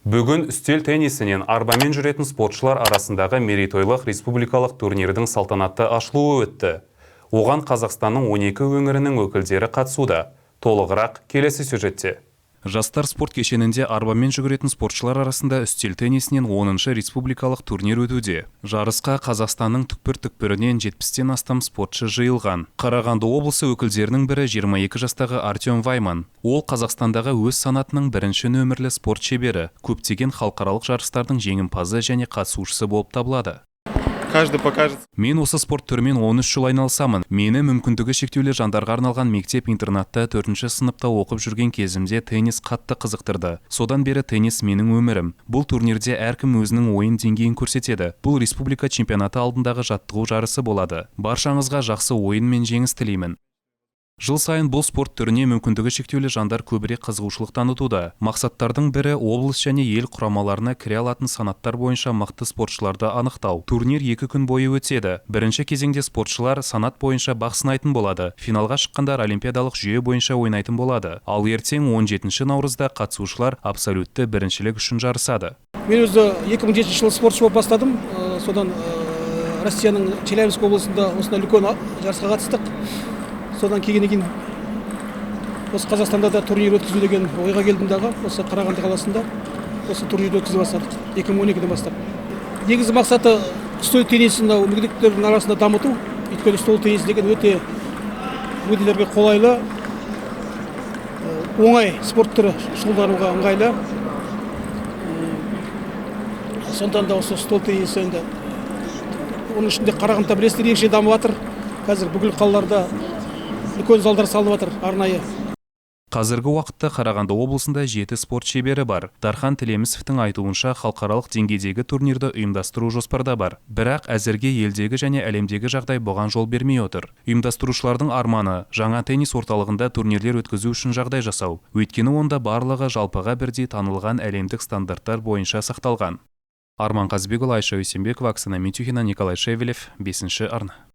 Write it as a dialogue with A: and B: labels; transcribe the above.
A: Бүгін үстел теннисінен арбамен жүретін спортшылар арасындағы мерейтойлық республикалық турнирдің салтанатты ашылуы өтті. Оған Қазақстанның 12 өңірінің өкілдері қатысуда. Толығырақ келесі сюжетте. Жастар спорт кешенінде арбамен жүгіретін спортшылар арасында үстел теннисінен 10-шы республикалық турнир өтуде. Жарысқа Қазақстанның түкпір-түкпірінен 70-тен астам спортшы жиылған. Қарағанды облысы өкілдерінің бірі 22 жастағы Артем Вайман. Ол Қазақстандағы өз санатының бірінші нөмірлі спорт шебері, көптеген халықаралық жарыстардың жеңімпазы және қатысушысы болып табылады.
B: Каждый покажет.
A: Мен осы спорт түрімен 13 жыл айналысамын. Мені мүмкіндігі шектеулі жандарға арналған мектеп-интернатта 4-ші сыныпта оқып жүрген кезімде теннис қатты қызықтырды. Содан бері теннис менің өмірім. Бұл турнирде әркім өзінің ойын деңгейін көрсетеді. Бұл республика чемпионаты алдындағы жаттығу жарысы болады. Баршаңызға жақсы ойын мен жеңіс тілеймін. Жыл сайын бұл спорт түріне мүмкіндігі шектеулі жандар көбірек қызығушылық танытуда. Мақсаттардың бірі облыс және ел құрамаларына кіре алатын санаттар бойынша мықты спортшыларды анықтау. Турнир 2 күн бойы өтеді. Бірінші кезеңде спортшылар санат бойынша бақ сынайтын болады. Финалға шыққандар олимпиадалық жүйе бойынша ойнайтын болады. Ал ертең 17 наурызда қатысушылар абсолютті біріншілік үшін жарысады.
C: Мен өзі 2007 жылы спортшы болып бастадым. Содан Россияның Челябинск облысында осындай үлкен жарысқа қатыстық. Содан кейін осы Қазақстанда да турнир өткізу деген ойға келдім дағы. Осы Қарағанды қаласында осы турнирді өткізе бастадық 2012-ден бастап. Негізгі мақсаты үстел теннисін мүгедектердің арасында дамыту. Өйткені үстел теннисі деген өте мүгедектерге қолайлы, оңай спорт түрі, шұғылдануға ыңғайлы. Сондықтан да осы үстел теннисі енді оның ішінде Қарағандыда білесіздер ерекше дамып жатыр. Қазір бүкіл қалаларда үлкен залдар салынып жатыр арнайы.
A: Қазіргі уақытта Қарағанды облысында 7 спорт шебері бар. Дархан Тілемісовтің айтуынша халықаралық деңгейдегі турнирді ұйымдастыру жоспарда бар. Бірақ әзірге елдегі және әлемдегі жағдай бұған жол бермей отыр. Ұйымдастырушылардың арманы жаңа теннис орталығында турнирлер өткізу үшін жағдай жасау. Өйткені онда барлығы жалпыға бірдей танылған әлемдік стандарттар бойынша сақталған. Арман Қазбекұлы, Айша Өсенбекова, Оксана Митюхина, Николай Шевелев, 5-ші арна.